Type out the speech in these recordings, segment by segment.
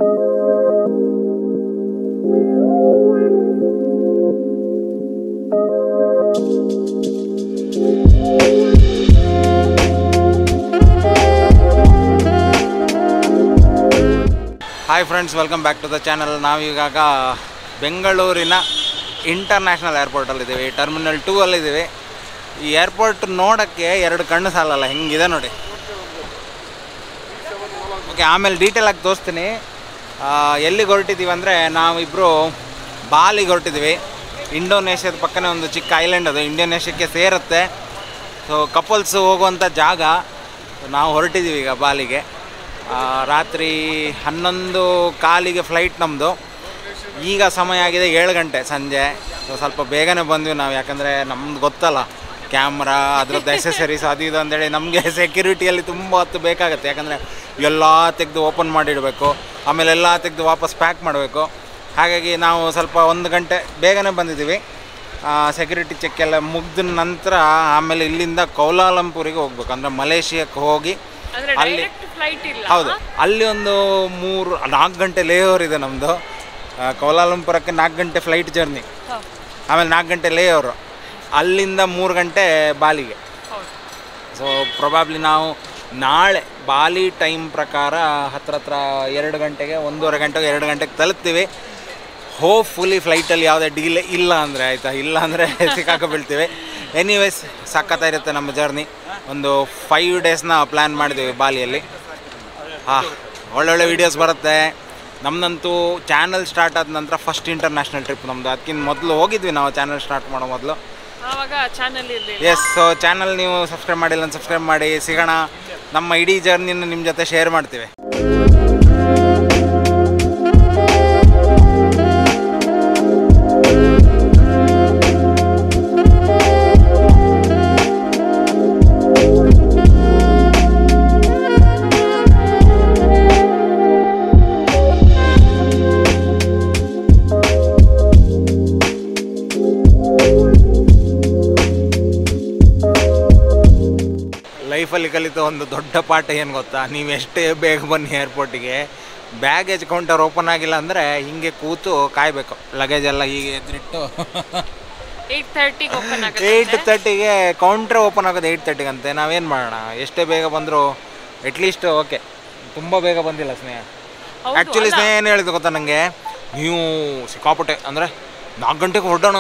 Hi friends, welcome back to the channel. ನಾವೀಗಾಗ ಬೆಂಗಳೂರಿನ international ಏರ್ಪೋರ್ಟಲ್ಲಿದ್ದೀವಿ, terminal 2 ಅಲ್ಲಿದ್ದೀವಿ. ಈ ಏರ್ಪೋರ್ಟ್ ನೋಡೋಕ್ಕೆ ಎರಡು ಕಣ್ಣು ಸಾಲಲ್ಲ, ಹೆಂಗಿದೆ ನೋಡಿ. ಓಕೆ, ಆಮೇಲೆ ಡೀಟೇಲಾಗಿ ತೋರಿಸ್ತೀನಿ. ಎಲ್ಲಿಗೆ ಹೊರಟಿದ್ದೀವಿ ಅಂದರೆ, ನಾವಿಬ್ಬರು ಬಾಲಿಗೆ ಹೊರಟಿದ್ದೀವಿ. ಇಂಡೋನೇಷ್ಯಾದ ಪಕ್ಕನೇ ಒಂದು ಚಿಕ್ಕ ಐಲ್ಯಾಂಡ್, ಅದು ಇಂಡೋನೇಷ್ಯಾಕ್ಕೆ ಸೇರುತ್ತೆ. ಸೊ ಕಪಲ್ಸ್ ಹೋಗುವಂಥ ಜಾಗ. ನಾವು ಹೊರಟಿದ್ದೀವಿ ಈಗ ಬಾಲಿಗೆ. ರಾತ್ರಿ 11:15 ಫ್ಲೈಟ್ ನಮ್ಮದು. ಈಗ ಸಮಯ ಆಗಿದೆ 7 ಗಂಟೆ ಸಂಜೆ. ಸೊ ಸ್ವಲ್ಪ ಬೇಗನೆ ಬಂದ್ವಿ ನಾವು, ಯಾಕಂದರೆ ನಮ್ದು ಗೊತ್ತಲ್ಲ, ಕ್ಯಾಮ್ರಾ ಅದರದ್ದು ಎಸೆಸರೀಸ್ ಅದು ಇದು ಅಂದೇಳಿ ನಮಗೆ ಸೆಕ್ಯೂರಿಟಿಯಲ್ಲಿ ತುಂಬ ಹೊತ್ತು ಬೇಕಾಗುತ್ತೆ. ಯಾಕಂದರೆ ಎಲ್ಲ ತೆಗೆದು ಓಪನ್ ಮಾಡಿಡಬೇಕು, ಆಮೇಲೆ ಎಲ್ಲ ತೆಗೆದು ವಾಪಸ್ ಪ್ಯಾಕ್ ಮಾಡಬೇಕು. ಹಾಗಾಗಿ ನಾವು ಸ್ವಲ್ಪ 1 ಗಂಟೆ ಬೇಗನೆ ಬಂದಿದ್ದೀವಿ. ಸೆಕ್ಯೂರಿಟಿ ಚೆಕ್ ಎಲ್ಲ ಮುಗಿದ ನಂತರ ಆಮೇಲೆ ಇಲ್ಲಿಂದ ಕೌಲಾಲಂಪುರಿಗೆ ಹೋಗ್ಬೇಕು, ಅಂದರೆ ಮಲೇಷಿಯಾಕ್ಕೆ ಹೋಗಿ ಅಲ್ಲಿ ಹೌದು, ಅಲ್ಲಿ ಒಂದು 4 ಗಂಟೆ ಲೇಓವರ್ ಇದೆ ನಮ್ಮದು. ಕೌಲಾಲಂಪುರಕ್ಕೆ 4 ಗಂಟೆ ಫ್ಲೈಟ್ ಜರ್ನಿ, ಆಮೇಲೆ 4 ಗಂಟೆ ಲೇಓವರು, ಅಲ್ಲಿಂದ 3 ಗಂಟೆ ಬಾಲಿಗೆ. ಸೊ ಪ್ರೊಬಾಬ್ಲಿ ನಾವು ನಾಳೆ ಬಾಲಿ ಟೈಮ್ ಪ್ರಕಾರ ಹತ್ರ 2 ಗಂಟೆಗೆ 1:15 ಗಂಟೆಗೆ 2 ಗಂಟೆಗೆ ತಲುಪ್ತೀವಿ. ಹೋಪ್ಫುಲಿ ಫ್ಲೈಟಲ್ಲಿ ಯಾವುದೇ ಡೀಲೇ ಇಲ್ಲ ಅಂದರೆ ಆಯಿತಾ, ಇಲ್ಲ ಅಂದರೆ ಸಿಕ್ಕಾಕ ಬೀಳ್ತೀವಿ. ಎನಿವೇಸ್ ಸಖತ್ತಾಗಿರುತ್ತೆ ನಮ್ಮ ಜರ್ನಿ. ಒಂದು 5 ಡೇಸ್ನ ಪ್ಲ್ಯಾನ್ ಮಾಡಿದ್ದೀವಿ ಬಾಲಿಯಲ್ಲಿ. ಒಳ್ಳೊಳ್ಳೆ ವೀಡಿಯೋಸ್ ಬರುತ್ತೆ. ನಮ್ಮದಂತೂ ಚಾನಲ್ ಸ್ಟಾರ್ಟ್ ಆದ ನಂತರ ಫಸ್ಟ್ ಇಂಟರ್ನ್ಯಾಷನಲ್ ಟ್ರಿಪ್ ನಮ್ಮದು. ಅದಕ್ಕಿಂತ ಮೊದಲು ಹೋಗಿದ್ವಿ ನಾವು, ಚಾನಲ್ ಸ್ಟಾರ್ಟ್ ಮಾಡೋ ಮೊದಲು. ಎಸ್, ಸೊ ಚಾನಲ್ ನೀವು ಸಬ್ಸ್ಕ್ರೈಬ್ ಮಾಡಿಲ್ಲ ಅಂತ ಸಬ್ಸ್ಕ್ರೈಬ್ ಮಾಡಿ. ಸಿಗೋಣ, ನಮ್ಮ ಇಡೀ ಜರ್ನಿನ ನಿಮ್ಮ ಜೊತೆ ಶೇರ್ ಮಾಡ್ತೀವಿ. ಲೈಫಲ್ಲಿ ಕಲಿತ ಒಂದು ದೊಡ್ಡ ಪಾಠ ಏನು ಗೊತ್ತಾ, ನೀವು ಎಷ್ಟೇ ಬೇಗ ಬನ್ನಿ ಏರ್ಪೋರ್ಟಿಗೆ, ಬ್ಯಾಗೇಜ್ ಕೌಂಟರ್ ಓಪನ್ ಆಗಿಲ್ಲ ಅಂದರೆ ಹಿಂಗೆ ಕೂತು ಕಾಯಬೇಕು. ಲಗೇಜ್ ಎಲ್ಲ ಹೀಗೆ ಎದುರಿಟ್ಟು 8:30ಗೆ ಕೌಂಟ್ರ್ ಓಪನ್ ಆಗೋದು. 8:30 ಅಂತೆ. ನಾವೇನು ಮಾಡೋಣ, ಎಷ್ಟೇ ಬೇಗ ಬಂದರೂ ಅಟ್ಲೀಸ್ಟ್ ಓಕೆ. ತುಂಬ ಬೇಗ ಬಂದಿಲ್ಲ ಸ್ನೇಹ. ಆ್ಯಕ್ಚುಲಿ ಸ್ನೇಹ ಏನು ಹೇಳಿದ್ದು ಗೊತ್ತಾ ನನಗೆ, ನೀವು ಸಿಕ್ಕಾಪಟ್ಟೆ ಅಂದರೆ 4 ಗಂಟೆಗೆ ಹೊರಡೋಣ,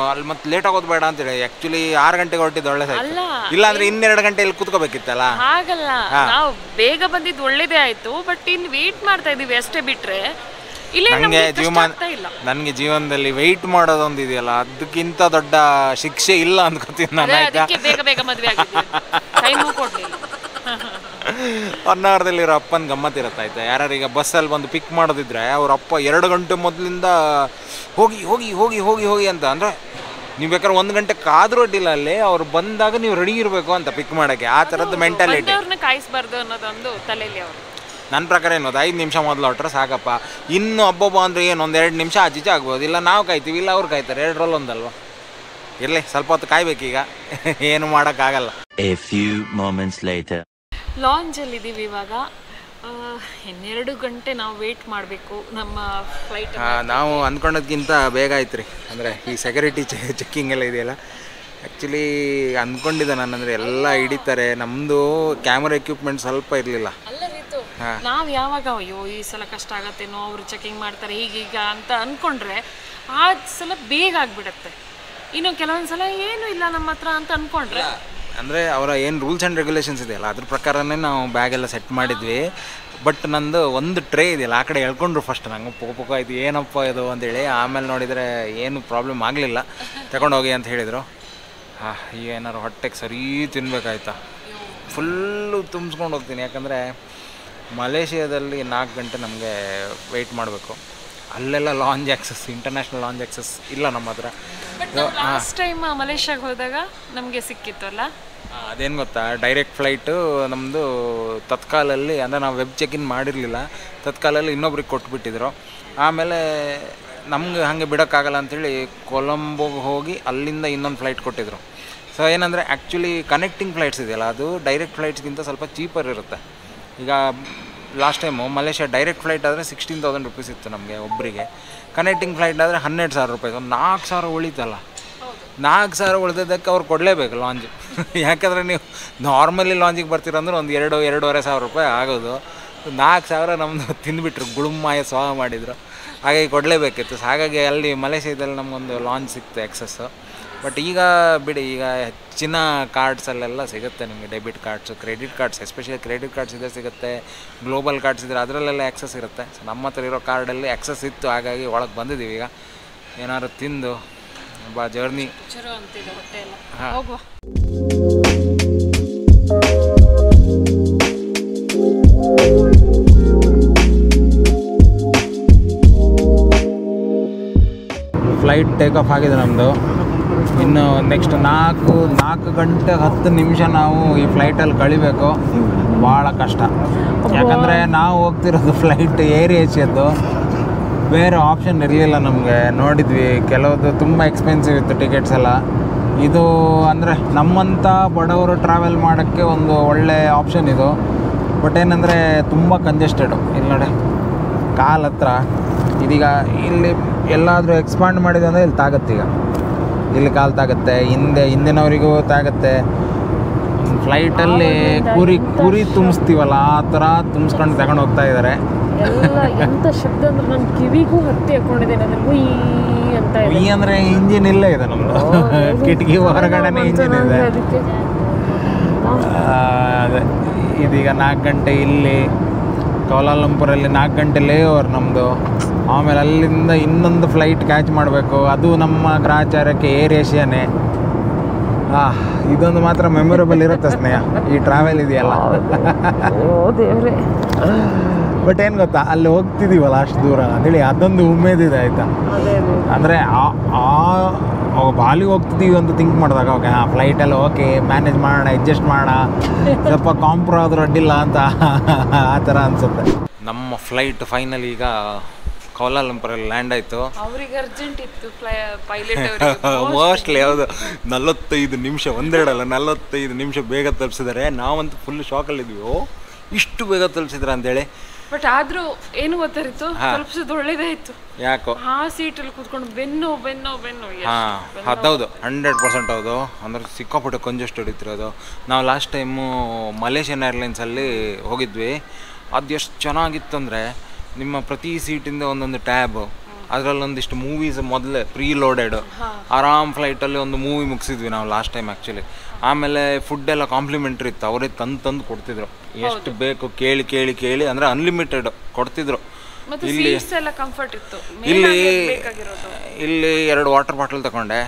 ಅಲ್ಲಿ ಮತ್ತೆ ಲೇಟ್ ಆಗೋದು ಬೇಡ ಅಂತೇಳಿ. ಆ್ಯಕ್ಚುಲಿ 6 ಗಂಟೆಗೆ ಹೊರಟಿದ್ದು ಒಳ್ಳೇದಾಯ್ತು. ಇಲ್ಲ ಅಂದರೆ 2 ಗಂಟೆಯಲ್ಲಿ ಕೂತ್ಕೋಬೇಕಿತ್ತಲ್ಲ. ಹಾಗಲ್ಲ, ನಾವು ಬೇಗ ಬಂದಿದ್ದು ಒಳ್ಳೇದೇ ಆಯ್ತು. ಬಟ್ ಇನ್ನು ವೇಟ್ ಮಾಡ್ತಾ ಇದೀವಿ ಅಷ್ಟೇ, ಬಿಟ್ರೆ ನನಗೆ ಜೀವನದಲ್ಲಿ ವೆಯ್ಟ್ ಮಾಡೋದೊಂದು ಇದೆಯಲ್ಲ, ಅದಕ್ಕಿಂತ ದೊಡ್ಡ ಶಿಕ್ಷೆ ಇಲ್ಲ ಅಂದ್ಕೋತೀನಿ ನಾನು. ಬೇಗ ಬೇಗ ಮದುವೆ ಆಗಿದ್ದೀವಿ, ಟೈಮು ಕೊಡ್ಲಿಲ್ಲ. 1 ಅವರ್ದಲ್ಲಿರೋ ಅಪ್ಪನ ಗಮ್ಮತ್ತಿರುತ್ತೆ ಆಯ್ತಾ. ಯಾರೀಗ ಬಸ್ಸಲ್ಲಿ ಬಂದು ಪಿಕ್ ಮಾಡೋದಿದ್ರೆ ಅವ್ರ ಅಪ್ಪ 2 ಗಂಟೆ ಮೊದಲಿಂದ ಹೋಗಿ ಹೋಗಿ ಹೋಗಿ ಹೋಗಿ ಹೋಗಿ ಅಂತ, ಅಂದರೆ ನೀವು ಬೇಕಾದ್ರೆ 1 ಗಂಟೆ ಕಾದ್ರೂ ಅಡ್ಡಿಲ್ಲ, ಅಲ್ಲಿ ಅವ್ರು ಬಂದಾಗ ನೀವು ರೆಡಿ ಇರಬೇಕು ಅಂತ ಪಿಕ್ ಮಾಡೋಕ್ಕೆ. ಆ ಥರದ್ದು ಮೆಂಟಾಲಿಟಿ. ಕಾಯಿಸ್ಬಾರ್ದು ಅನ್ನೋದೊಂದು ತಲೆಯಲ್ಲಿ ಅವರು. ನನ್ನ ಪ್ರಕಾರ ಏನು 5 ನಿಮಿಷ ಮೊದಲು ಹೊಟ್ರೆ ಸಾಕಪ್ಪ. ಇನ್ನು ಹಬ್ಬ ಅಂದರೆ ಏನು 1-2 ನಿಮಿಷ ಆಚೀಚೆ ಆಗ್ಬೋದು. ಇಲ್ಲ ನಾವು ಕಾಯ್ತೀವಿ, ಇಲ್ಲ ಅವ್ರು ಕಾಯ್ತಾರೆ, 2ರಲ್ಲಿ ಒಂದಲ್ವ. ಇರಲಿ, ಸ್ವಲ್ಪ ಹೊತ್ತು ಕಾಯ್ಬೇಕೀಗ, ಏನು ಮಾಡೋಕ್ಕಾಗಲ್ಲ. ಲಾಂಜಲ್ಲಿ ಇದ್ದೀವಿ ಇವಾಗ. 2 ಗಂಟೆ ನಾವು ವೇಟ್ ಮಾಡಬೇಕು ನಮ್ಮ ಫ್ಲೈಟ್. ನಾವು ಅಂದ್ಕೊಂಡೋದ್ಕಿಂತ ಬೇಗ ಆಯ್ತು ರೀ. ಅಂದರೆ ಈ ಸೆಕ್ಯೂರಿಟಿ ಚೆಕ್ಕಿಂಗ್ ಎಲ್ಲ ಇದೆಯಲ್ಲ, ಆ್ಯಕ್ಚುಲಿ ಅಂದ್ಕೊಂಡಿದ್ದೆ ನಾನು, ಅಂದರೆ ಎಲ್ಲ ಹಿಡಿತಾರೆ. ನಮ್ಮದು ಕ್ಯಾಮ್ರಾ ಎಕ್ವಿಪ್ಮೆಂಟ್ ಸ್ವಲ್ಪ ಇರಲಿಲ್ಲ. ನಾವು ಯಾವಾಗ ಅಯ್ಯೋ ಈ ಸಲ ಕಷ್ಟ ಆಗತ್ತೇನೋ, ಅವರು ಚೆಕಿಂಗ್ ಮಾಡ್ತಾರೆ ಹೀಗೀಗ ಅಂತ ಅಂದ್ಕೊಂಡ್ರೆ ಆ ಸಲ ಬೇಗ ಆಗಿಬಿಡತ್ತೆ. ಇನ್ನು ಕೆಲವೊಂದು ಸಲ ಏನೂ ಇಲ್ಲ ನಮ್ಮ ಹತ್ರ ಅಂತ ಅಂದ್ಕೊಂಡ್ರೆ, ಅಂದರೆ ಅವರ ಏನು ರೂಲ್ಸ್ ಆ್ಯಂಡ್ ರೆಗ್ಯುಲೇಷನ್ಸ್ ಇದೆಯಲ್ಲ ಅದ್ರ ಪ್ರಕಾರನೇ ನಾವು ಬ್ಯಾಗೆಲ್ಲ ಸೆಟ್ ಮಾಡಿದ್ವಿ. ಬಟ್ ನಂದು ಒಂದು ಟ್ರೇ ಇದೆಯಲ್ಲ, ಆ ಕಡೆ ಎಳ್ಕೊಂಡ್ರು ಫಸ್ಟ್. ನಂಗೆ ಪೊಕ ಆಯ್ತು, ಏನಪ್ಪ ಇದು ಅಂತೇಳಿ. ಆಮೇಲೆ ನೋಡಿದರೆ ಏನು ಪ್ರಾಬ್ಲಮ್ ಆಗಲಿಲ್ಲ, ತಗೊಂಡೋಗಿ ಅಂತ ಹೇಳಿದರು. ಈಗ ಏನಾರು ಹೊಟ್ಟೆಗೆ ಸರಿ ತಿನ್ಬೇಕಾಯ್ತಾ, ಫುಲ್ಲು ತುಂಬಿಸ್ಕೊಂಡು ಹೋಗ್ತೀನಿ. ಯಾಕಂದರೆ ಮಲೇಷಿಯಾದಲ್ಲಿ 4 ಗಂಟೆ ನಮಗೆ ವೆಯ್ಟ್ ಮಾಡಬೇಕು. ಅಲ್ಲೆಲ್ಲ lounge access, international lounge access ಇಲ್ಲ ನಮ್ಮ ಹತ್ರ. ಲಾಸ್ಟ್ ಟೈಮ್ ಮಲೇಷ್ಯಾಗೆ ಹೋದಾಗ ನಮಗೆ ಸಿಕ್ಕಿತ್ತು ಅಲ್ಲ, ಅದೇನು ಗೊತ್ತಾ, ಡೈರೆಕ್ಟ್ ಫ್ಲೈಟು ನಮ್ಮದು ತತ್ಕಾಲಲ್ಲಿ, ಅಂದರೆ ನಾವು ವೆಬ್ ಚೆಕ್ ಇನ್ ಮಾಡಿರಲಿಲ್ಲ, ತತ್ಕಾಲಲ್ಲಿ ಇನ್ನೊಬ್ರಿಗೆ ಕೊಟ್ಬಿಟ್ಟಿದ್ರು. ಆಮೇಲೆ ನಮ್ಗೆ ಹಾಗೆ ಬಿಡೋಕ್ಕಾಗಲ್ಲ ಅಂಥೇಳಿ ಕೊಲಂಬೋಗೆ ಹೋಗಿ ಅಲ್ಲಿಂದ ಇನ್ನೊಂದು ಫ್ಲೈಟ್ ಕೊಟ್ಟಿದ್ರು. ಸೊ ಏನಂದರೆ ಆ್ಯಕ್ಚುಲಿ ಕನೆಕ್ಟಿಂಗ್ ಫ್ಲೈಟ್ಸ್ ಇದೆಯಲ್ಲ, ಅದು ಡೈರೆಕ್ಟ್ ಫ್ಲೈಟ್ಸ್ಗಿಂತ ಸ್ವಲ್ಪ ಚೀಪರ್ ಇರುತ್ತೆ. ಈಗ last time Malaysia direct flight ಆದರೆ 16,000 ರುಪೀಸ್ ಇತ್ತು ನಮಗೆ ಒಬ್ಬರಿಗೆ. ಕನೆಕ್ಟಿಂಗ್ ಫ್ಲೈಟ್ ಆದರೆ 12,000 ರೂಪಾಯಿ. ಒಂದು 4,000 ಉಳಿತಲ್ಲ. 4,000 ಉಳಿದಕ್ಕೆ ಅವ್ರು ಕೊಡಲೇಬೇಕು ಲಾಂಜ್. ಯಾಕಂದರೆ ನೀವು ನಾರ್ಮಲಿ ಲಾಂಜಿಗೆ ಬರ್ತೀರಂದ್ರೆ ಒಂದು 2,000-2,500 ರೂಪಾಯಿ ಆಗೋದು. 4,000 ನಮ್ಮದು ತಿಂದುಬಿಟ್ರು, ಗುಳುಮಾಯ ಸ್ವಾಹ ಮಾಡಿದರು. ಹಾಗಾಗಿ ಕೊಡಲೇಬೇಕಿತ್ತು. ಹಾಗಾಗಿ ಅಲ್ಲಿ ಮಲೇಷ್ಯಾದಲ್ಲಿ ನಮಗೊಂದು ಲಾಂಚ್ ಸಿಕ್ತು ಎಕ್ಸಸ್ಸು. ಬಟ್ ಈಗ ಬಿಡಿ, ಈಗ ಹೆಚ್ಚಿನ ಕಾರ್ಡ್ಸಲ್ಲೆಲ್ಲ ಸಿಗುತ್ತೆ ನಿಮಗೆ, debit cards, credit cards, especially credit cards ಇದೆ ಸಿಗುತ್ತೆ, ಗ್ಲೋಬಲ್ ಕಾರ್ಡ್ಸ್ ಇದ್ದರೆ ಅದರಲ್ಲೆಲ್ಲ ಆ್ಯಕ್ಸಸ್ ಇರುತ್ತೆ. ಸೊ ನಮ್ಮ ಹತ್ರ ಇರೋ ಕಾರ್ಡಲ್ಲಿ ಆ್ಯಕ್ಸಸ್ ಇತ್ತು, ಹಾಗಾಗಿ ಒಳಗೆ ಬಂದಿದ್ದೀವಿ. ಈಗ ಏನಾದ್ರು ತಿಂದು ಬಾ ಜರ್ನಿ. ಹಾಂ, ಫ್ಲೈಟ್ ಟೇಕ್ ಆಫ್ ಆಗಿದೆ ನಮ್ಮದು. ಇನ್ನು ನೆಕ್ಸ್ಟ್ 4 ಗಂಟೆ 10 ನಿಮಿಷ ನಾವು ಈ ಫ್ಲೈಟಲ್ಲಿ ಕಳಿಬೇಕು. ಭಾಳ ಕಷ್ಟ. ಯಾಕಂದರೆ ನಾವು ಹೋಗ್ತಿರೋದು ಫ್ಲೈಟ್ ಏರ್ ಏಷ್ಯದ್ದು. ಬೇರೆ ಆಪ್ಷನ್ ಇರಲಿಲ್ಲ ನಮಗೆ. ನೋಡಿದ್ವಿ, ಕೆಲವೊಂದು ತುಂಬ ಎಕ್ಸ್ಪೆನ್ಸಿವ್ ಇತ್ತು ಟಿಕೆಟ್ಸ್ ಎಲ್ಲ. ಇದು ಅಂದರೆ ನಮ್ಮಂಥ ಬಡವರು ಟ್ರಾವೆಲ್ ಮಾಡೋಕ್ಕೆ ಒಂದು ಒಳ್ಳೆ ಆಪ್ಷನ್ ಇದು. ಬಟ್ ಏನಂದರೆ ತುಂಬ ಕಂಜೆಸ್ಟೆಡು. ಇಲ್ಲಿ ನೋಡಿ ಕಾಲ್ ಹತ್ರ ಇದೀಗ ಇಲ್ಲಿ ಎಲ್ಲಾದರೂ ಎಕ್ಸ್ಪಾಂಡ್ ಮಾಡಿದೆ ಅಂದರೆ ಇಲ್ಲಿ ತಾಗತ್ತೆ. ಈಗ ಇಲ್ಲಿ ಕಾಲು ತಾಗುತ್ತೆ, ಹಿಂದಿನವರಿಗೂ ತಾಗುತ್ತೆ. ಫ್ಲೈಟಲ್ಲಿ ಕುರಿ ತುಂಬಿಸ್ತೀವಲ್ಲ ಆ ಥರ ತುಂಬಿಸ್ಕೊಂಡು ತಗೊಂಡು ಹೋಗ್ತಾ ಇದ್ದಾರೆ. ಎಲ್ಲ ಎಂಥ ಶಬ್ದ ಅಂದ್ರೆ ನನ್ನ ಕಿವಿಗೂ ಹತ್ತಿ ಹಾಕೊಂಡಿದ್ದೇನೆ. ಅಂದರೆ ಅಂತ ಈ ಅಂದರೆ ಇಂಜಿನ್ ಇಲ್ಲೇ ಇದೆ ನಮ್ಮದು. ಕಿಟಕಿ ಹೊರಗಡೆನೇ ಇಂಜಿನ್ ಇದೆ. ಅದೇ ಇದೀಗ 4 ಗಂಟೆ ಇಲ್ಲಿ ಕೌಲಾಲಂಪುರಲ್ಲಿ 4 ಗಂಟೆ ಲೇಓವರ್ ನಮ್ಮದು. ಆಮೇಲೆ ಅಲ್ಲಿಂದ ಇನ್ನೊಂದು ಫ್ಲೈಟ್ ಕ್ಯಾಚ್ ಮಾಡಬೇಕು. ಅದು ನಮ್ಮ ಗ್ರಹಚಾರಕ್ಕೆ ಏರ್ ಏಷ್ಯಾನೇ. ಇದೊಂದು ಮಾತ್ರ ಮೆಮೊರೇಬಲ್ ಇರುತ್ತೆ ಸ್ನೇಹ, ಈ ಟ್ರಾವೆಲ್ ಇದೆಯಲ್ಲ. ದೇವ್ರೆ. ಬಟ್ ಏನು ಗೊತ್ತಾ, ಅಲ್ಲಿ ಹೋಗ್ತಿದ್ದೀವಲ್ಲ ಅಷ್ಟು ದೂರ ಅಂತೇಳಿ ಅದೊಂದು ಉಮೇದಿದೆ ಆಯಿತಾ. ಅಂದರೆ ಬಾಲಿಗೆ ಹೋಗ್ತಿದ್ದೀವಿ ಅಂತ ಥಿಂಕ್ ಮಾಡಿದಾಗ ಓಕೆ ಫ್ಲೈಟಲ್ಲಿ ಓಕೆ ಮ್ಯಾನೇಜ್ ಮಾಡೋಣ, ಅಡ್ಜಸ್ಟ್ ಮಾಡೋಣ, ಸ್ವಲ್ಪ ಕಾಂಪ್ರೋ ಆದರೂ ಅಡ್ಡಿಲ್ಲ ಅಂತ ಆ ಥರ ಅನಿಸುತ್ತೆ. ನಮ್ಮ ಫ್ಲೈಟ್ ಫೈನಲಿ ಈಗ ಕೌಲಾಲಂಪುರಲ್ಲಿ ಲ್ಯಾಂಡ್ ಆಯಿತು. ಅವ್ರಿಗೆ ಅರ್ಜೆಂಟ್ ಇತ್ತು ಪೈಲಟ್ ಮೋಸ್ಟ್ಲಿ. ಯಾವುದು 45 ನಿಮಿಷ, ಒಂದೆರಡಲ್ಲ 45 ನಿಮಿಷ ಬೇಗ ತಲುಪಿಸಿದ್ದಾರೆ. ನಾವಂತೂ ಫುಲ್ ಶಾಕಲ್ಲಿದ್ವಿ, ಇಷ್ಟು ಬೇಗ ತಲುಪಿಸಿದ್ರ ಅಂತೇಳಿ. ಬಟ್ ಆದರೂ ಏನು ಗೊತ್ತಾರಿತ್ತು, ತಲುಪಿಸೋದು ಒಳ್ಳೇದಾಯಿತು. ಯಾಕೋ ಆ ಸೀಟಲ್ಲಿ ಕೂತ್ಕೊಂಡು ಬೆನ್ನು ಹಾಂ, ಅದೌದು 100% ಹೌದು. ಅಂದ್ರೆ ಸಿಕ್ಕಾಪಟ್ಟೆ ಕಂಜೆಸ್ಟ್ ಹಿಡಿತಿರೋದು. ನಾವು ಲಾಸ್ಟ್ ಟೈಮು ಮಲೇಷಿಯನ್ ಏರ್ಲೈನ್ಸಲ್ಲಿ ಹೋಗಿದ್ವಿ. ಅದು ಎಷ್ಟು ಚೆನ್ನಾಗಿತ್ತು ಅಂದರೆ, ನಿಮ್ಮ ಪ್ರತಿ ಸೀಟಿಂದ ಒಂದೊಂದು ಟ್ಯಾಬ್, ಅದರಲ್ಲೊಂದಿಷ್ಟು ಮೂವೀಸ್ ಮೊದಲೇ ಪ್ರೀ ಲೋಡೆಡು. ಆರಾಮ್ ಫ್ಲೈಟಲ್ಲಿ ಒಂದು ಮೂವಿ ಮುಗಿಸಿದ್ವಿ ನಾವು ಲಾಸ್ಟ್ ಟೈಮ್ ಆ್ಯಕ್ಚುಲಿ. ಆಮೇಲೆ ಫುಡ್ಡೆಲ್ಲ ಕಾಂಪ್ಲಿಮೆಂಟ್ರಿ ಇತ್ತು, ಅವರೇ ತಂದು ಕೊಡ್ತಿದ್ರು. ಎಷ್ಟು ಬೇಕು ಕೇಳಿ ಅಂದರೆ ಅನ್ಲಿಮಿಟೆಡ್ ಕೊಡ್ತಿದ್ರು. ಇಲ್ಲಿ 2 ವಾಟರ್ ಬಾಟಲ್ ತಗೊಂಡೆ,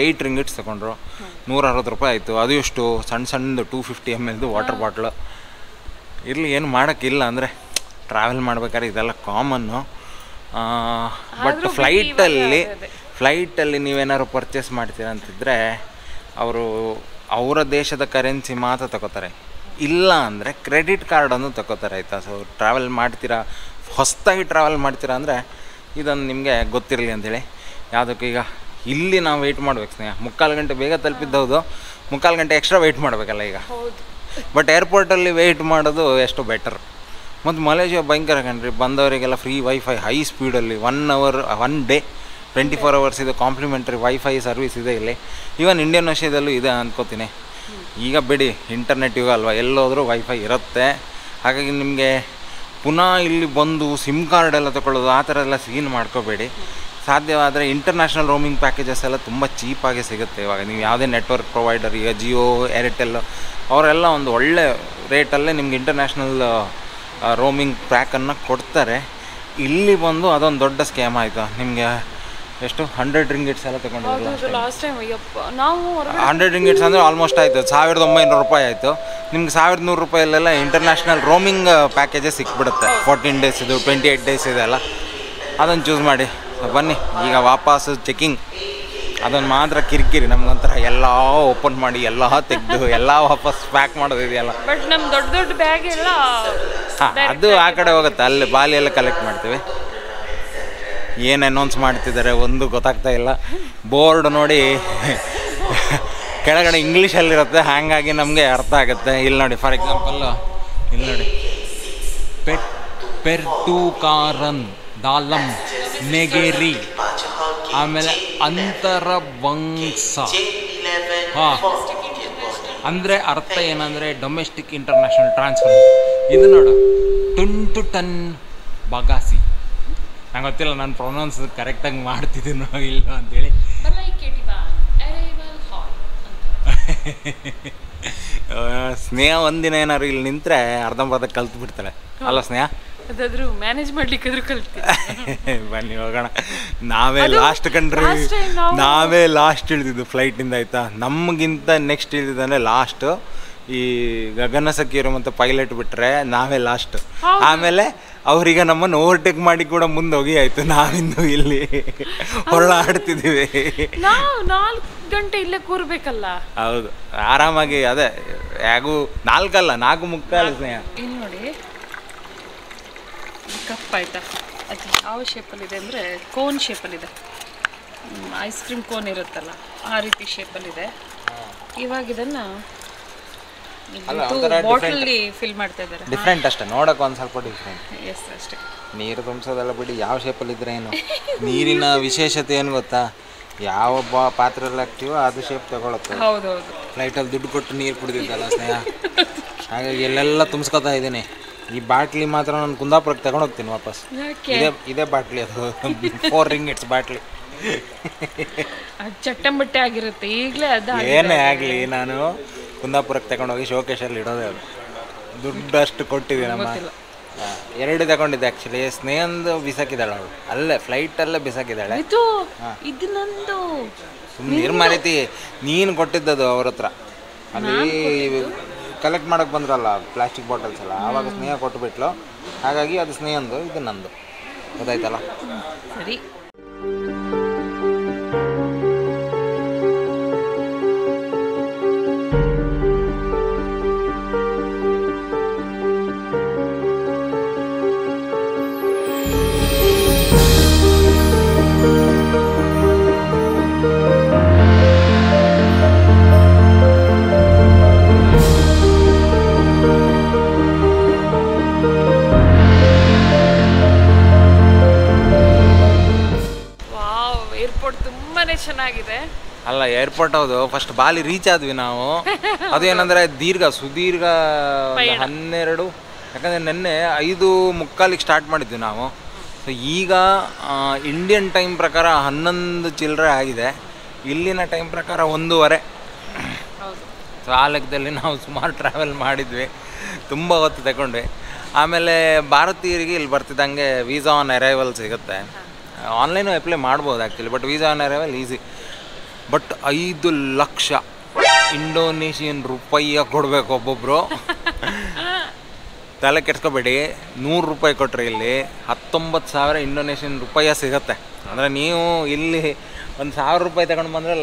8 ರಿಂಗಿಟ್ಸ್ ತಗೊಂಡ್ರು, 160 ರೂಪಾಯಿ ಆಯಿತು. ಅದು ಎಷ್ಟು ಸಣ್ಣದು 250 ml ವಾಟರ್ ಬಾಟ್ಲು. ಇರಲಿ, ಏನು ಮಾಡೋಕ್ಕಿಲ್ಲ, ಅಂದರೆ ಟ್ರಾವೆಲ್ ಮಾಡ್ಬೇಕಾದ್ರೆ ಇದೆಲ್ಲ ಕಾಮನ್ನು. ಬಟ್ ಫ್ಲೈಟಲ್ಲಿ ನೀವೇನಾದ್ರು ಪರ್ಚೇಸ್ ಮಾಡ್ತೀರ ಅಂತಿದ್ರೆ ಅವರ ದೇಶದ ಕರೆನ್ಸಿ ಮಾತ್ರ ತಗೋತಾರೆ. ಇಲ್ಲ ಅಂದರೆ ಕ್ರೆಡಿಟ್ ಕಾರ್ಡನ್ನು ತಗೋತಾರೆ ಆಯಿತಾ. ಸೊ ಟ್ರಾವೆಲ್ ಮಾಡ್ತೀರಾ, ಹೊಸದಾಗಿ ಟ್ರಾವೆಲ್ ಮಾಡ್ತೀರಾ ಅಂದರೆ ಇದೊಂದು ನಿಮಗೆ ಗೊತ್ತಿರಲಿ ಅಂಥೇಳಿ. ಯಾವುದಕ್ಕೆ ಈಗ ಇಲ್ಲಿ ನಾವು ವೆಯ್ಟ್ ಮಾಡ್ಬೇಕು ಸ್ನೇಹ. 3/4 ಗಂಟೆ ಬೇಗ ತಲುಪಿದ್ದೌದು, 3/4 ಗಂಟೆ ಎಕ್ಸ್ಟ್ರಾ ವೆಯ್ಟ್ ಮಾಡಬೇಕಲ್ಲ ಈಗ. ಬಟ್ ಏರ್ಪೋರ್ಟಲ್ಲಿ ವೆಯ್ಟ್ ಮಾಡೋದು ಎಷ್ಟು ಬೆಟರ್. ಮತ್ತು ಮಲೇಷ್ಯಾ ಭಯಂಕರ ಕಂಟ್ರಿ, ಬಂದವರಿಗೆಲ್ಲ ಫ್ರೀ ವೈಫೈ ಹೈ ಸ್ಪೀಡಲ್ಲಿ 1 ಡೇ 24 hours ಇದು ಕಾಂಪ್ಲಿಮೆಂಟ್ರಿ ವೈಫೈ ಸರ್ವಿಸ್ ಇದೆ ಇಲ್ಲಿ. ಈವನ್ ಇಂಡಿಯನ್ ಓಷಿಯದಲ್ಲೂ ಇದೆ ಅಂದ್ಕೋತೀನಿ. ಈಗ ಬಿಡಿ, ಇಂಟರ್ನೆಟ್ ಯುಗ ಅಲ್ವಾ, ಎಲ್ಲೋದ್ರೂ ವೈಫೈ ಇರುತ್ತೆ. ಹಾಗಾಗಿ ನಿಮಗೆ ಪುನಃ ಇಲ್ಲಿ ಬಂದು ಸಿಮ್ ಕಾರ್ಡ್ ಎಲ್ಲ ತೊಗೊಳ್ಳೋದು ಆ ಥರ ಎಲ್ಲ ಸೀನ್ ಮಾಡ್ಕೋಬೇಡಿ. ಸಾಧ್ಯವಾದರೆ ಇಂಟರ್ನ್ಯಾಷನಲ್ ರೋಮಿಂಗ್ ಪ್ಯಾಕೇಜಸ್ ಎಲ್ಲ ತುಂಬ ಚೀಪಾಗಿ ಸಿಗುತ್ತೆ. ಇವಾಗ ನೀವು ಯಾವುದೇ ನೆಟ್ವರ್ಕ್ ಪ್ರೊವೈಡರ್, ಈಗ ಜಿಯೋ, ಏರ್ಟೆಲ್, ಅವರೆಲ್ಲ ಒಂದು ಒಳ್ಳೆ ರೇಟಲ್ಲೇ ನಿಮ್ಗೆ ಇಂಟರ್ನ್ಯಾಷನಲ್ ರೋಮಿಂಗ್ ಪ್ಯಾಕನ್ನು ಕೊಡ್ತಾರೆ. ಇಲ್ಲಿ ಬಂದು ಅದೊಂದು ದೊಡ್ಡ ಸ್ಕ್ಯಾಮ್ ಆಯಿತು. ನಿಮಗೆ ಎಷ್ಟು 100 ರಿಂಗಿಟ್ಸ್ ಎಲ್ಲ ತಗೊಂಡಿಲ್ಲ ಲಾಸ್ಟ್ ಟೈಮ್. ನಾವು 100 ರಿಂಗಿಟ್ಸ್ ಅಂದರೆ ಆಲ್ಮೋಸ್ಟ್ ಆಯಿತು 1,900 ರೂಪಾಯಿ ಆಯಿತು. ನಿಮ್ಗೆ 1,100 ರೂಪಾಯಲ್ಲೆಲ್ಲ ಇಂಟರ್ನ್ಯಾಷನಲ್ ರೋಮಿಂಗ್ ಪ್ಯಾಕೇಜಸ್ ಸಿಕ್ಬಿಡುತ್ತೆ. 14 ಡೇಸ್ ಇದು, 28 ಡೇಸ್ ಇದೆಲ್ಲ. ಅದನ್ನು ಚೂಸ್ ಮಾಡಿ ಬನ್ನಿ. ಈಗ ವಾಪಸ್ ಚೆಕಿಂಗ್ ಅದನ್ನು ಮಾತ್ರ ಕಿರಿಕಿರಿ ನಮ್ಗಂತರ. ಎಲ್ಲ ಓಪನ್ ಮಾಡಿ ಎಲ್ಲ ತೆಗೆದು ಎಲ್ಲ ವಾಪಸ್ ಪ್ಯಾಕ್ ಮಾಡೋದು ಇದೆಯಲ್ಲ. ಬಟ್ ನಮ್ಮ ದೊಡ್ಡ ಬ್ಯಾಗ್ ಎಲ್ಲ ಅದು ಆ ಕಡೆ ಹೋಗುತ್ತೆ, ಅಲ್ಲಿ ಬಾಲಿ ಎಲ್ಲ ಕಲೆಕ್ಟ್ ಮಾಡ್ತೀವಿ. ಏನು ಅನೌನ್ಸ್ ಮಾಡ್ತಿದ್ದಾರೆ ಒಂದು ಗೊತ್ತಾಗ್ತಾ ಇಲ್ಲ. ಬೋರ್ಡ್ ನೋಡಿ ಕೆಳಗಡೆ ಇಂಗ್ಲೀಷಲ್ಲಿರುತ್ತೆ, ಹಾಗಾಗಿ ನಮಗೆ ಅರ್ಥ ಆಗುತ್ತೆ. ಇಲ್ಲಿ ನೋಡಿ, ಫಾರ್ ಎಕ್ಸಾಂಪಲ್ಲು ಇಲ್ಲಿ ನೋಡಿ, ಪೆರ್ಟುಕಾರನ್ ದಾಲಂ ನೆಗೆರಿ, ಆಮೇಲೆ ಅಂತರವಂಶ. ಹಾಂ, ಅಂದರೆ ಅರ್ಥ ಏನಂದರೆ ಡೊಮೆಸ್ಟಿಕ್ ಇಂಟರ್ನ್ಯಾಷನಲ್ ಟ್ರಾನ್ಸ್ಫರ್. ಇದು ನೋಡು, ಟುಂಟು ಟನ್ ಬಗಾಸಿ. ನಂಗೆ ಗೊತ್ತಿಲ್ಲ ನಾನು ಪ್ರೊನೌನ್ಸ್ ಕರೆಕ್ಟಾಗಿ ಮಾಡ್ತಿದ್ದೀನೋ ಇಲ್ಲ ಅಂತೇಳಿ. ಸ್ನೇಹ ಒಂದಿನ ಏನಾದ್ರು ಇಲ್ಲಿ ನಿಂತರೆ ಅರ್ಧಂಬರ್ಧ ಕಲ್ತು ಬಿಡ್ತಾಳೆ ಅಲ್ಲ ಸ್ನೇಹ? ಅದಾದ್ರೂ ಮ್ಯಾನೇಜ್ ಮಾಡ್ಲಿಕ್ಕಾದ್ರೂ ಕಲ್ತೀನಿ. ಬನ್ನಿ ಹೋಗೋಣ. ನಾವೇ ಲಾಸ್ಟ್ ಕಂಡ್ರಿ, ನಾವೇ ಲಾಸ್ಟ್ ಇಳಿದಿದ್ದು ಫ್ಲೈಟಿಂದ, ಆಯಿತಾ? ನಮಗಿಂತ ನೆಕ್ಸ್ಟ್ ಇಳಿದಿದ್ದಂದರೆ ಲಾಸ್ಟು ಈ ಗಗನಸಖಿಯರು ಮತ್ತು ಪೈಲಟ್ ಬಿಟ್ಟರೆ ನಾವೇ ಲಾಸ್ಟ್. ಆಮೇಲೆ ಅವ್ರೀಗ ನಮ್ಮನ್ನು ಓವರ್ಟೇಕ್ ಮಾಡಿ ಕೂಡ ಮುಂದೆ ಹೋಗಿ ಆಯಿತು. ನಾವಿಂದು ಇಲ್ಲಿ ಹೊರಳಾಡ್ತಿದ್ದೀವಿ. ನಾವು 4 ಗಂಟೆ ಇಲ್ಲೇ ಕೂರ್ಬೇಕಲ್ಲ. ಹೌದು, ಆರಾಮಾಗಿ. ಅದೇ ಹೇಗೂ 4 ಅಲ್ಲ 4:45 ಸ್ನೇಹ. ಇಲ್ಲಿ ನೋಡಿ, ಕಪ್ ಆಯ್ತಾ? ಅದು ಯಾವ ಶೇಪಲ್ಲಿದೆ ಅಂದರೆ ಕೋನ್ ಶೇಪಲ್ಲಿದೆ. ಐಸ್ ಕ್ರೀಮ್ ಕೋನ್ ಇರುತ್ತಲ್ಲ ಆ ರೀತಿ ಶೇಪಲ್ಲಿದೆ. ಇವಾಗ ಇದನ್ನು ಬಾಟಲಲ್ಲಿ ಫಿಲ್ ಮಾಡ್ತಾ ಇದ್ದಾರೆ. ಡಿಫ್ರೆಂಟ್ ಅಷ್ಟೇ, ನೋಡೋಕೆ ಒಂದು ಸ್ವಲ್ಪ ಡಿಫ್ರೆಂಟ್. ಎಸ್, ಅಷ್ಟೇ. ನೀರು ತುಂಬಿಸೋದೆಲ್ಲ ಬಿಡಿ, ಯಾವ ಶೇಪಲ್ಲಿದ್ದರೆ ಏನು. ನೀರಿನ ವಿಶೇಷತೆ ಏನು ಗೊತ್ತಾ? ಯಾವ ಪಾತ್ರೆಯಲ್ಲಿ ಹಾಕ್ತೀವೋ ಅದು ಶೇಪ್ ತಗೊಳುತ್ತೆ. ಹೌದೌದು. ಫ್ಲೈಟಲ್ಲಿ ದುಡ್ಡು ಕೊಟ್ಟು ನೀರು ಕುಡಿದಿದ್ದಲ್ಲ ಸ್ನೇಹ, ಹಾಗಾಗಿ ಎಲ್ಲೆಲ್ಲ ತುಂಬಿಸ್ಕೊತಾ ಇದ್ದೀನಿ. ಈ ಬಾಟ್ಲಿ ಮಾತ್ರ ನಾನು ಕುಂದಾಪುರಕ್ಕೆ ತಗೊಂಡೋಗ್ತೀನಿ ವಾಪಸ್. ಇದೇ ಬಾಟ್ಲಿ, ಅದು 4 ರಿಂಗಿಟ್ಸ್ ಬಾಟ್ಲಿ. ಚಟ್ಟಂಬಟ್ಟೆ ಆಗಿರುತ್ತೆ ಈಗಲೇ. ಅದು ಏನೇ ಆಗಲಿ, ನಾನು ಕುಂದಾಪುರಕ್ಕೆ ತಗೊಂಡೋಗಿ ಶೋಕೇಶಲ್ಲಿ ಇಡೋದೇ. ಅದು ದುಡ್ಡು ಅಷ್ಟು ಕೊಟ್ಟಿದ್ದೀನಿ ನಮ್ಮ. 2 ತಗೊಂಡಿದ್ದೆ ಆ್ಯಕ್ಚುಲಿ. ಸ್ನೇಹಂದು ಬಿಸಾಕಿದ್ದಾಳೆ ಅವಳು, ಅಲ್ಲೇ ಫ್ಲೈಟಲ್ಲೇ ಬಿಸಾಕಿದ್ದಾಳೆ. ಇದು ನಂದು. ಸುಮ್ಮನೆ ನಿರ್ಮಾರಿತಿ, ನೀನು ಕೊಟ್ಟಿದ್ದದು ಅವ್ರ ಹತ್ರ. ಅಲ್ಲಿ ಕಲೆಕ್ಟ್ ಮಾಡೋಕ್ಕೆ ಬಂದ್ರಲ್ಲ ಪ್ಲಾಸ್ಟಿಕ್ ಬಾಟಲ್ಸ್ ಎಲ್ಲ, ಆವಾಗ ಸ್ನೇಹ ಕೊಟ್ಟುಬಿಟ್ಲು. ಹಾಗಾಗಿ ಅದು ಸ್ನೇಹಂದು, ಇದು ನಂದು. ಗೊತ್ತಾಯ್ತಲ್ಲ? ಸರಿ. ಚೆನ್ನಾಗಿದೆ ಅಲ್ಲ ಏರ್ಪೋರ್ಟ್. ಹೌದು, ಫಸ್ಟ್ ಬಾಲಿ ರೀಚ್ ಆದ್ವಿ ನಾವು. ಅದು ಏನಂದ್ರೆ ಸುದೀರ್ಘ 12, ಯಾಕಂದರೆ ನಿನ್ನೆ 5:45 ಸ್ಟಾರ್ಟ್ ಮಾಡಿದ್ವಿ ನಾವು. ಸೊ ಈಗ ಇಂಡಿಯನ್ ಟೈಮ್ ಪ್ರಕಾರ 11 ಚಿಲ್ಲರೆ ಆಗಿದೆ, ಇಲ್ಲಿನ ಟೈಮ್ ಪ್ರಕಾರ 1:15. ಸೊ ಆ ಲೆಕ್ಕದಲ್ಲಿ ನಾವು ಸುಮಾರು ಟ್ರಾವೆಲ್ ಮಾಡಿದ್ವಿ, ತುಂಬ ಹೊತ್ತು ತಗೊಂಡ್ವಿ. ಆಮೇಲೆ ಭಾರತೀಯರಿಗೆ ಇಲ್ಲಿ ಬರ್ತಿದ್ದಂಗೆ ವೀಸಾ ಆನ್ ಅರೈವಲ್ ಸಿಗುತ್ತೆ. ಆನ್ಲೈನು ಅಪ್ಲೈ ಮಾಡ್ಬೋದು actually, but visa on arrival easy. But 5 lakh Indonesian ರೂಪಾಯಿಯ ಕೊಡಬೇಕು ಒಬ್ಬೊಬ್ಬರು. ತಲೆ ಕೆಡ್ಸ್ಕೊಬೇಡಿ, 100 ರೂಪಾಯಿ ಕೊಟ್ಟರೆ ಇಲ್ಲಿ 19,000 ಇಂಡೋನೇಷಿಯನ್ ರೂಪಾಯಿಯ ಸಿಗುತ್ತೆ. ಅಂದರೆ ನೀವು ಇಲ್ಲಿ 1,000 ರೂಪಾಯಿ ತಗೊಂಡು ಬಂದರೆ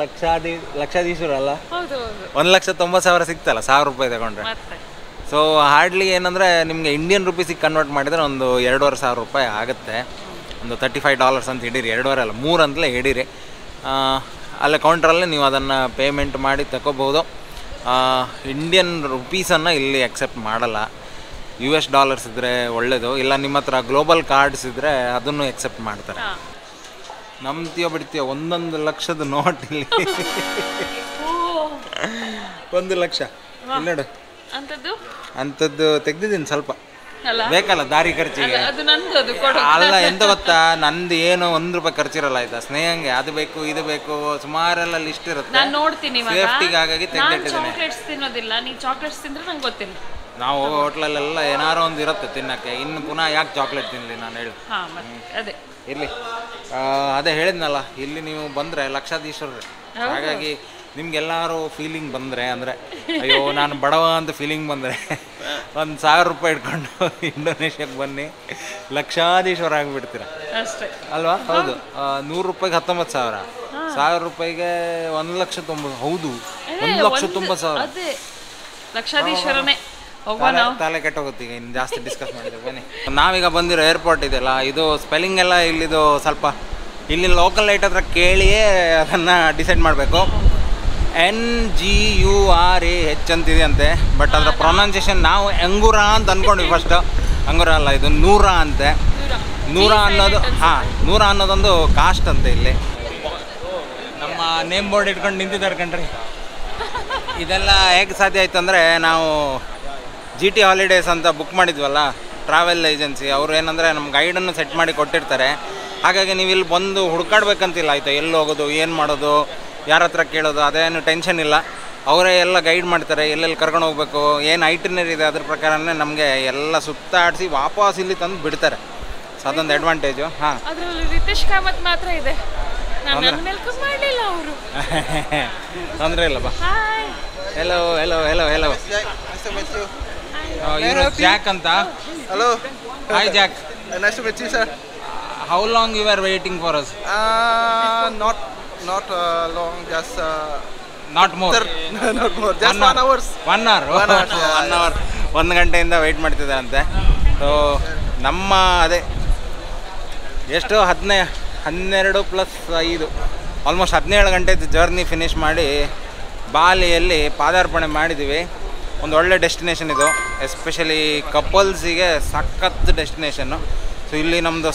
ಲಕ್ಷಾಧೀಶರು ಅಲ್ಲ, 1,90,000 ಸಿಗ್ತಲ್ಲ 1,000 ರೂಪಾಯಿ ತಗೊಂಡ್ರೆ. ಸೊ ಹಾರ್ಡ್ಲಿ ಏನಂದರೆ ನಿಮಗೆ ಇಂಡಿಯನ್ ರುಪೀಸಿಗೆ ಕನ್ವರ್ಟ್ ಮಾಡಿದರೆ ಒಂದು 2,500 ರೂಪಾಯಿ ಆಗುತ್ತೆ. ಒಂದು $35 ಅಂತ ಹಿಡೀರಿ, 2.5 ಅಲ್ಲ 3 ಅಂತಲೇ ಹಿಡೀರಿ. ಅಲ್ಲೇ ಕೌಂಟ್ರಲ್ಲೇ ನೀವು ಅದನ್ನು ಪೇಮೆಂಟ್ ಮಾಡಿ ತಗೋಬೋದು. ಇಂಡಿಯನ್ ರುಪೀಸನ್ನು ಇಲ್ಲಿ ಅಕ್ಸೆಪ್ಟ್ ಮಾಡಲ್ಲ. US ಡಾಲರ್ಸ್ ಇದ್ದರೆ ಒಳ್ಳೆಯದು, ಇಲ್ಲ ನಿಮ್ಮ ಹತ್ರ ಗ್ಲೋಬಲ್ ಕಾರ್ಡ್ಸ್ ಇದ್ದರೆ ಅದನ್ನು ಅಕ್ಸೆಪ್ಟ್ ಮಾಡ್ತಾರೆ. ನಂಬ್ತೀಯೋ ಬಿಡ್ತೀಯೋ, 1 ಲಕ್ಷದ ನೋಟ್ ಇಲ್ಲಿ 1 ಲಕ್ಷ ನೋಡು. ಅಂಥದ್ದು ತೆಗ್ದಿದ್ದೀನಿ ಸ್ವಲ್ಪ, ಬೇಕಲ್ಲ ದಾರಿ ಖರ್ಚಿಗೆ. ಅಲ್ಲ ಎಂತ ಗೊತ್ತಾ, ನಂದು ಏನು 1 ರೂಪಾಯಿ ಖರ್ಚಿರಲ್ಲ ಆಯ್ತಾ. ಸ್ನೇಹಂಗೆ ಅದು ಬೇಕು ಇದು ಬೇಕು ಸುಮಾರೆಲ್ಲ ಲಿಸ್ಟ್ ಇರುತ್ತೆ. ಸೇಫ್ಟಿಗೆ ಹಾಗಾಗಿ ತೆಗೆದಿಟ್ಟಿದ್ದೀನಿ. ನಾವು ಹೋಟ್ಲಲ್ಲೆಲ್ಲ ಏನಾರು ಒಂದು ಇರುತ್ತೆ ತಿನ್ನಕ್ಕೆ, ಇನ್ನು ಪುನಃ ಯಾಕೆ ಚಾಕ್ಲೇಟ್ ತಿನ್ನಲಿ ನಾನು ಹೇಳಿ. ಇರಲಿ, ಅದೇ ಹೇಳಿದ್ನಲ್ಲ, ಇಲ್ಲಿ ನೀವು ಬಂದರೆ ಲಕ್ಷಾಧೀಶರು. ಹಾಗಾಗಿ ನಿಮ್ಗೆಲ್ಲರೂ ಫೀಲಿಂಗ್ ಬಂದರೆ, ಅಂದರೆ ಅಯ್ಯೋ ನಾನು ಬಡವ ಅಂತ ಫೀಲಿಂಗ್ ಬಂದರೆ 1,000 ರೂಪಾಯಿ ಇಟ್ಕೊಂಡು ಇಂಡೋನೇಷ್ಯಾಕ್ಕೆ ಬನ್ನಿ, ಲಕ್ಷಾಧೀಶ್ವರ ಆಗಿಬಿಡ್ತೀರ ಅಲ್ವಾ? ಹೌದು, 100 ರೂಪಾಯಿಗೆ 19,000, 1,000 ರೂಪಾಯಿಗೆ 1,90,000. ಹೌದು, 1,90,000 ಲಕ್ಷಾಧೀಶ್ವರನೇ. ತಲೆ ಕೆಟ್ಟೋಗುತ್ತೆ ಈಗ, ಇನ್ನು ಜಾಸ್ತಿ ಡಿಸ್ಕಸ್ ಮಾಡಿದ್ರೆ. ಬನ್ನಿ, ನಾವೀಗ ಬಂದಿರೋ ಏರ್ಪೋರ್ಟ್ ಇದೆಯಲ್ಲ, ಇದು ಸ್ಪೆಲ್ಲಿಂಗ್ ಎಲ್ಲ ಇಲ್ಲಿದು ಸ್ವಲ್ಪ ಇಲ್ಲಿ ಲೋಕಲ್ ಲೈಟ್ ಹತ್ರ ಕೇಳಿಯೇ ಅದನ್ನು ಡಿಸೈಡ್ ಮಾಡಬೇಕು. NGURAH ಅಂತಿದೆ ಅಂತೆ, ಬಟ್ ಅದರ ಪ್ರೊನೌನ್ಸಿಯೇಷನ್ ನಾವು ಎಂಗುರಾ ಅಂತ ಅಂದ್ಕೊಂಡ್ವಿ ಫಸ್ಟು. ಅಂಗುರ ಅಲ್ಲ, ಇದು ನೂರ ಅಂತೆ. ನೂರ ಅನ್ನೋದು ನೂರ ಅನ್ನೋದೊಂದು ಕಾಸ್ಟ್ ಅಂತೆ ಇಲ್ಲಿ. ನಮ್ಮ ನೇಮ್ ಬೋರ್ಡ್ ಇಟ್ಕೊಂಡು ನಿಂತಿದ್ದಾರೆ ಕಣ್ರಿ. ಇದೆಲ್ಲ ಹೇಗೆ ಸಾಧ್ಯ ಆಯಿತು ಅಂದರೆ, ನಾವು GT ಹಾಲಿಡೇಸ್ ಅಂತ ಬುಕ್ ಮಾಡಿದ್ವಲ್ಲ, ಟ್ರಾವೆಲ್ ಏಜೆನ್ಸಿ ಅವರು ಏನಂದರೆ ನಮ್ಮ ಗೈಡನ್ನು ಸೆಟ್ ಮಾಡಿ ಕೊಟ್ಟಿರ್ತಾರೆ. ಹಾಗಾಗಿ ನೀವು ಇಲ್ಲಿ ಬಂದು ಹುಡ್ಕಾಡ್ಬೇಕಂತಿಲ್ಲ ಆಯಿತಾ, ಎಲ್ಲಿ ಹೋಗೋದು, ಏನು ಮಾಡೋದು, ಯಾರ ಹತ್ರ ಕೇಳೋದು, ಅದೇನು ಟೆನ್ಷನ್ ಇಲ್ಲ. ಅವರೇ ಎಲ್ಲ ಗೈಡ್ ಮಾಡ್ತಾರೆ, ಎಲ್ಲೆಲ್ಲಿ ಕರ್ಕೊಂಡು ಹೋಗ್ಬೇಕು, ಏನು ಐಟಿನರಿ ಇದೆ ಅದ್ರ ಪ್ರಕಾರನೇ ನಮಗೆ ಎಲ್ಲ ಸುತ್ತಾಡಿಸಿ ವಾಪಸ್ ಇಲ್ಲಿ ತಂದು ಬಿಡ್ತಾರೆ. ಸೊ ಅದೊಂದು ಅಡ್ವಾಂಟೇಜು. ಹಾಂ, ಅದರಲ್ಲಿ ರಿತೇಶ್ ಕಾಮತ್ ಮಾತ್ರ ಇದೆ. ವೆಲ್ಕಮ್ ಮಾಡಲಿಲ್ಲ ಅವರು. ತೊಂದರೆ ಇಲ್ಲ ಬಾ. Hi, hello hello hello hello. ಇವರು ಜಾಕ್ ಅಂತ. Hello. Hi Jack. Nice to meet you, sir. How long you were waiting for us? Not long, just Not more. not more, just 1 hour. 1 hour. 1 hour. 1 hour. 1 ಗಂಟೆಯಿಂದ weight ಮಾಡ್ತಿದ್ದಾರಂತೆ. So ನಮ್ಮ ಅದೇ ಎಷ್ಟು 12 + 5 almost 17 ಗಂಟೆದು journey finish ಮಾಡಿ ಬಾಲಿಯಲ್ಲಿ ಪಾದಾರ್ಪಣೆ ಮಾಡಿದ್ದೀವಿ. ಒಂದು ಒಳ್ಳೆ destination ಇದು, ಎಸ್ಪೆಷಲಿ ಕಪಲ್ಸಿಗೆ ಸಖತ್ ಡೆಸ್ಟಿನೇಷನ್ನು. ಸೊ ಇಲ್ಲಿ ನಮ್ಮದು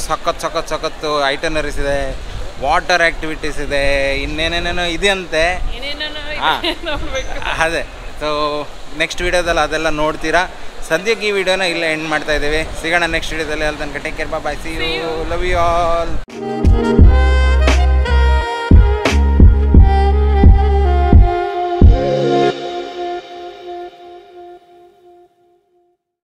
ಸಖತ್ತು ಐಟನರೀಸ್ ಇದೆ, ವಾಟರ್ ಆ್ಯಕ್ಟಿವಿಟೀಸ್ ಇದೆ, ಇನ್ನೇನೇನೇನೋ ಇದೆಯಂತೆ. ಹಾಂ, ಅದೇ. ಸೊ ನೆಕ್ಸ್ಟ್ ವೀಡಿಯೋದಲ್ಲಿ ಅದೆಲ್ಲ ನೋಡ್ತೀರಾ. ಸದ್ಯಕ್ಕೆ ಈ ವಿಡಿಯೋನ ಇಲ್ಲೇ ಎಂಡ್ ಮಾಡ್ತಾ ಇದ್ದೀವಿ. ಸಿಗೋಣ ನೆಕ್ಸ್ಟ್ ವೀಡಿಯೋದಲ್ಲಿ. ಅಲ್ಲಿ ತನಕ take care, bye, see you, love you all.